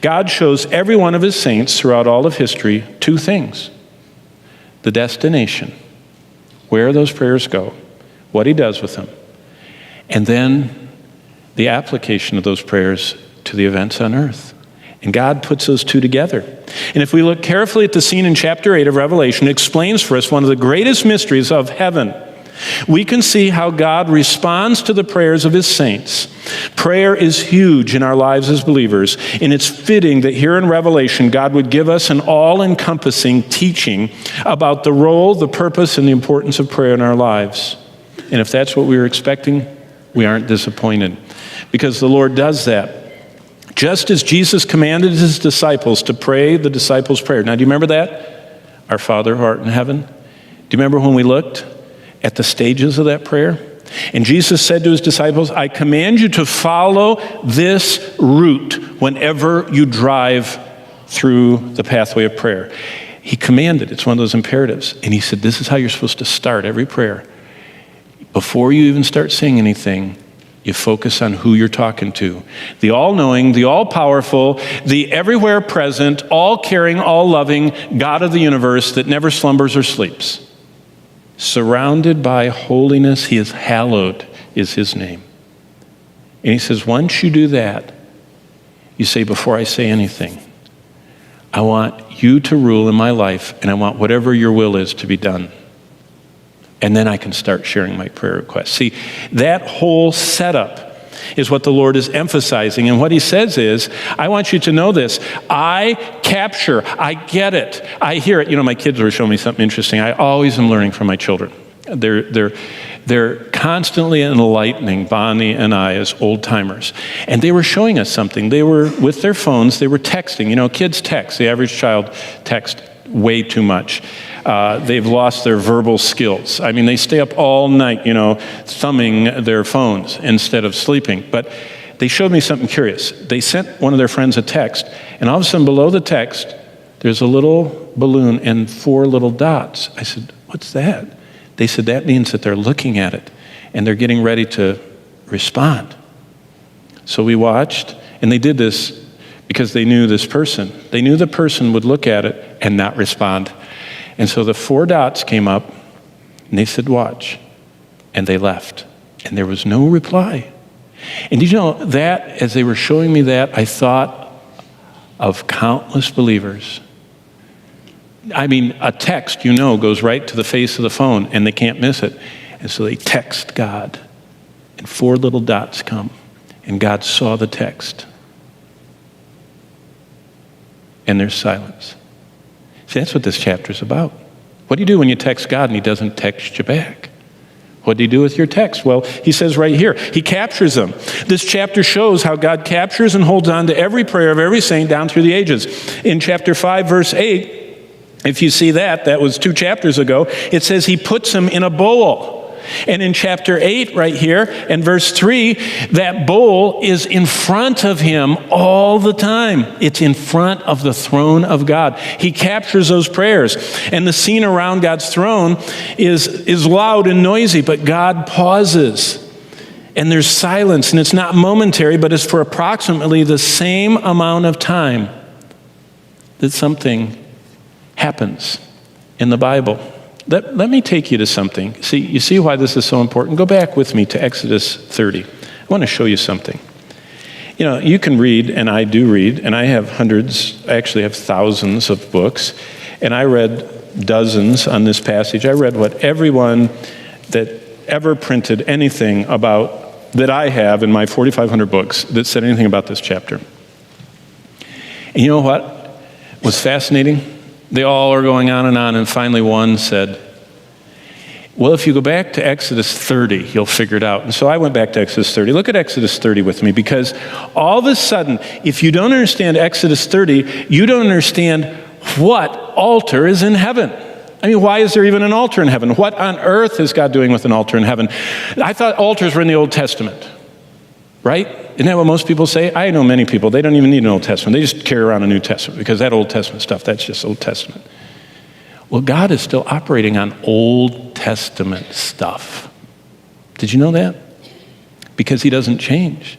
God shows every one of his saints throughout all of history two things: the destination, where those prayers go, what he does with them, and then the application of those prayers to the events on earth. And God puts those two together. And if we look carefully at the scene in chapter 8 of Revelation, it explains for us one of the greatest mysteries of heaven. We can see how God responds to the prayers of his saints. Prayer is huge in our lives as believers, and it's fitting that here in Revelation, God would give us an all-encompassing teaching about the role, the purpose, and the importance of prayer in our lives. And if that's what we were expecting, we aren't disappointed, because the Lord does that. Just as Jesus commanded his disciples to pray the disciples' prayer. Now, do you remember that? Our Father who art in heaven. Do you remember when we looked at the stages of that prayer? And Jesus said to his disciples, I command you to follow this route whenever you drive through the pathway of prayer. He commanded. It's one of those imperatives. And he said, this is how you're supposed to start every prayer. Before you even start saying anything, you focus on who you're talking to. The all-knowing, the all-powerful, the everywhere present, all-caring, all-loving God of the universe that never slumbers or sleeps. Surrounded by holiness, he is hallowed, is his name. And he says, once you do that, you say, before I say anything, I want you to rule in my life, and I want whatever your will is to be done. And then I can start sharing my prayer requests. See, that whole setup is what the Lord is emphasizing. And what he says is, I want you to know this. I capture, I get it, I hear it. You know, my kids were showing me something interesting. I always am learning from my children. They're constantly enlightening Bonnie and I as old timers. And they were showing us something. They were with their phones, they were texting. You know, kids text. The average child texts way too much. They've lost their verbal skills. I mean, they stay up all night, thumbing their phones instead of sleeping. But they showed me something curious. They sent one of their friends a text, and all of a sudden below the text, there's a little balloon and 4 little dots. I said, what's that? They said, that means that they're looking at it, and they're getting ready to respond. So we watched, and they did this because they knew this person. They knew the person would look at it and not respond. And so the 4 dots came up, and they said, watch. And they left. And there was no reply. And did you know that, as they were showing me that, I thought of countless believers. I mean, a text, goes right to the face of the phone, and they can't miss it. And so they text God, and 4 little dots come, and God saw the text. And there's silence. See, that's what this chapter is about. What do you do when you text God and he doesn't text you back? What do you do with your text? Well, he says right here, he captures them. This chapter shows how God captures and holds on to every prayer of every saint down through the ages. In chapter 5, verse 8, if you see that was 2 chapters ago, it says he puts them in a bowl. And in chapter 8 right here, and verse 3, that bowl is in front of him all the time. It's in front of the throne of God. He captures those prayers. And the scene around God's throne is loud and noisy, but God pauses. And there's silence, and it's not momentary, but it's for approximately the same amount of time that something happens in the Bible. Let me take you to something. See, you see why this is so important? Go back with me to Exodus 30. I want to show you something. You can read, and I do read, and I have hundreds, I actually have thousands of books, and I read dozens on this passage. I read what everyone that ever printed anything about, that I have in my 4,500 books, that said anything about this chapter. And you know what was fascinating? They all are going on, and finally one said, well, if you go back to Exodus 30, you'll figure it out. And so I went back to Exodus 30. Look at Exodus 30 with me, because all of a sudden, if you don't understand Exodus 30, you don't understand what altar is in heaven. I mean, why is there even an altar in heaven? What on earth is God doing with an altar in heaven? I thought altars were in the Old Testament, right? Isn't that what most people say? I know many people, they don't even need an Old Testament. They just carry around a New Testament, because that Old Testament stuff, that's just Old Testament. Well, God is still operating on Old Testament stuff. Did you know that? Because he doesn't change.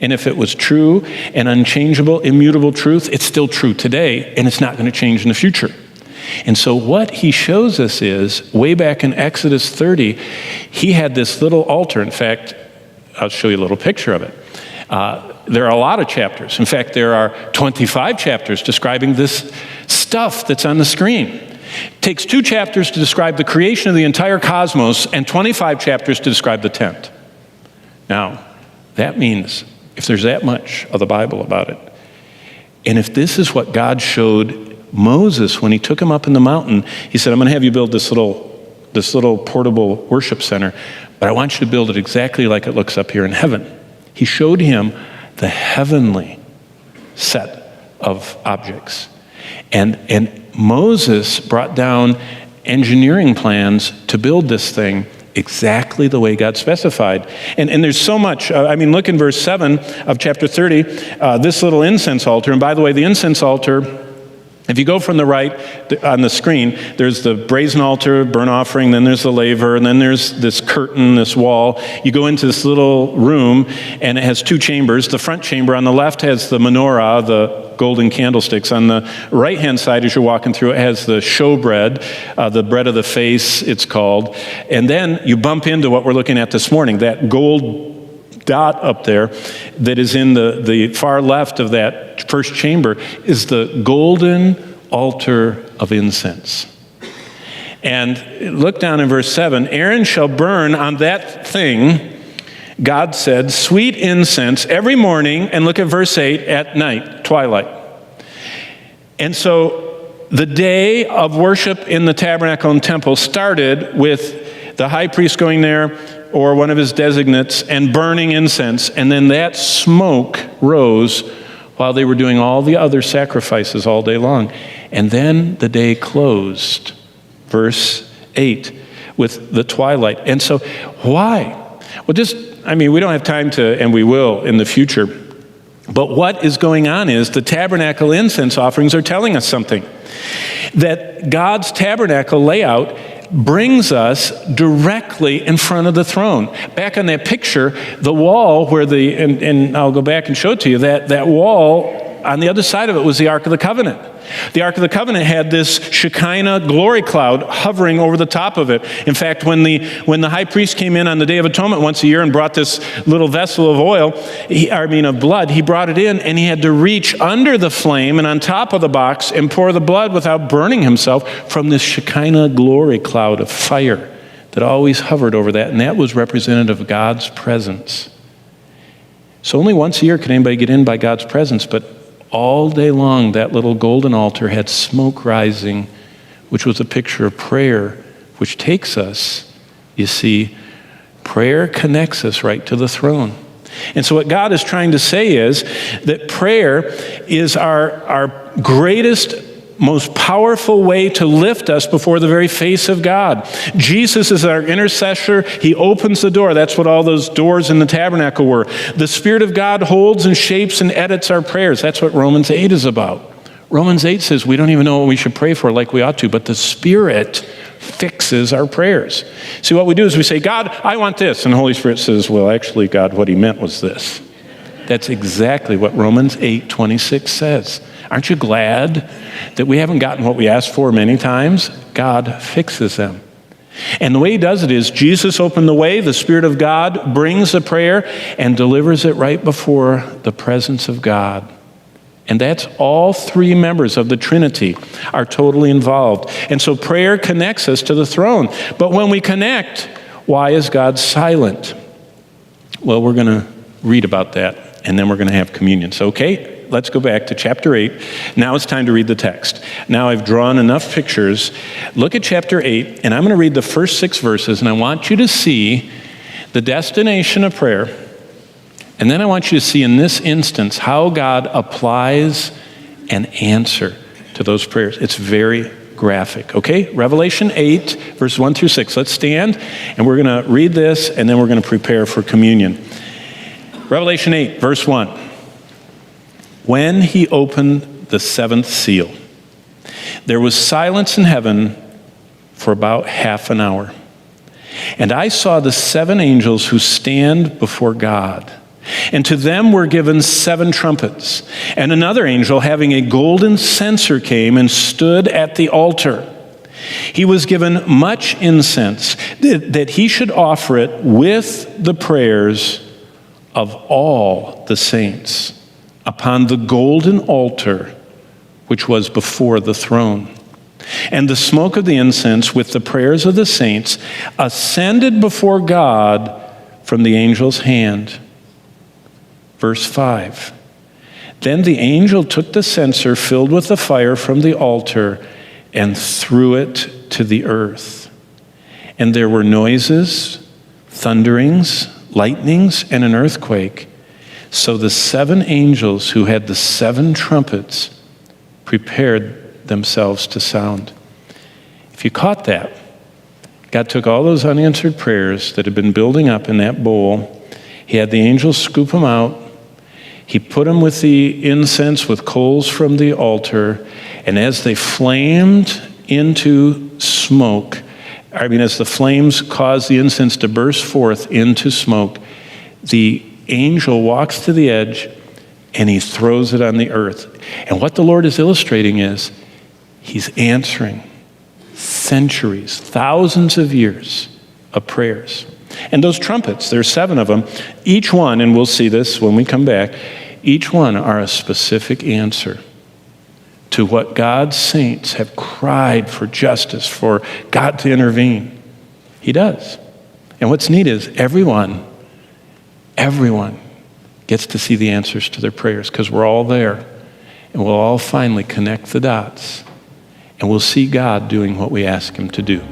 And if it was true and unchangeable, immutable truth, it's still true today, and it's not going to change in the future. And so what he shows us is, way back in Exodus 30, he had this little altar. In fact, I'll show you a little picture of it. There are a lot of chapters. In fact, there are 25 chapters describing this stuff that's on the screen. It takes 2 chapters to describe the creation of the entire cosmos and 25 chapters to describe the tent. Now, that means if there's that much of the Bible about it, and if this is what God showed Moses when he took him up in the mountain, he said, I'm going to have you build this little portable worship center, but I want you to build it exactly like it looks up here in heaven. He showed him the heavenly set of objects. And Moses brought down engineering plans to build this thing exactly the way God specified. And there's so much. Look in verse 7 of chapter 30, this little incense altar. And by the way, the incense altar, if you go from the right on the screen, there's the brazen altar, burnt offering, then there's the laver, and then there's this curtain, this wall. You go into this little room, and it has 2 chambers. The front chamber on the left has the menorah, the golden candlesticks. On the right-hand side, as you're walking through, it has the showbread, the bread of the face, it's called. And then you bump into what we're looking at this morning, that gold dot up there that is in the far left of that first chamber is the golden altar of incense. And look down in verse 7, Aaron shall burn on that thing, God said, sweet incense every morning, and look at verse 8, at night, twilight. And so the day of worship in the tabernacle and temple started with the high priest going there, or one of his designates, and burning incense, and then that smoke rose while they were doing all the other sacrifices all day long. And then the day closed, verse 8, with the twilight. And so why? Well, we don't have time to, and we will in the future, but what is going on is the tabernacle incense offerings are telling us something. That God's tabernacle layout brings us directly in front of the throne. Back on that picture, the wall where and I'll go back and show it to you, that wall, on the other side of it was the Ark of the Covenant. The Ark of the Covenant had this Shekinah glory cloud hovering over the top of it. In fact, when the high priest came in on the Day of Atonement once a year and brought this little vessel of of blood, he brought it in and he had to reach under the flame and on top of the box and pour the blood without burning himself from this Shekinah glory cloud of fire that always hovered over that, and that was representative of God's presence. So only once a year could anybody get in by God's presence, but all day long, that little golden altar had smoke rising, which was a picture of prayer, which takes us, you see, prayer connects us right to the throne. And so what God is trying to say is that prayer is our greatest, most powerful way to lift us before the very face of God. Jesus is our intercessor. He opens the door. That's what all those doors in the tabernacle were. The Spirit of God holds and shapes and edits our prayers. That's what Romans 8 is about. Romans 8 says we don't even know what we should pray for like we ought to, but the Spirit fixes our prayers. See, what we do is we say, God, I want this. And the Holy Spirit says, well, actually, God, what he meant was this. That's exactly what Romans 8:26 says. Aren't you glad that we haven't gotten what we asked for many times? God fixes them. And the way he does it is Jesus opened the way, the Spirit of God brings the prayer and delivers it right before the presence of God. And that's all 3 members of the Trinity are totally involved. And so prayer connects us to the throne. But when we connect, why is God silent? Well, we're going to read about that, and then we're going to have communion. So, okay, let's go back to chapter 8. Now it's time to read the text. Now I've drawn enough pictures. Look at chapter 8, and I'm going to read the first 6 verses, and I want you to see the destination of prayer. And then I want you to see in this instance how God applies an answer to those prayers. It's very graphic, okay? Revelation 8, verses 1 through 6. Let's stand, and we're going to read this, and then we're going to prepare for communion. Revelation 8, verse 1. When he opened the 7th seal, there was silence in heaven for about half an hour. And I saw the 7 angels who stand before God. And to them were given 7 trumpets. And another angel, having a golden censer, came and stood at the altar. He was given much incense, that he should offer it with the prayers of all the saints upon the golden altar which was before the throne. And the smoke of the incense with the prayers of the saints ascended before God from the angel's hand. Verse 5. Then the angel took the censer filled with the fire from the altar and threw it to the earth. And there were noises, thunderings, lightnings, and an earthquake. So the 7 angels who had the 7 trumpets prepared themselves to sound. If you caught that, God took all those unanswered prayers that had been building up in that bowl. He had the angels scoop them out. He put them with the incense with coals from the altar. And as they flamed into smoke, as the flames caused the incense to burst forth into smoke, the angel walks to the edge and he throws it on the earth. And what the Lord is illustrating is he's answering centuries, thousands of years of prayers. And those trumpets, there's 7 of them, each one, and we'll see this when we come back, each one are a specific answer to what God's saints have cried for justice, for God to intervene. He does. And what's neat is everyone gets to see the answers to their prayers because we're all there. And we'll all finally connect the dots. And we'll see God doing what we ask him to do.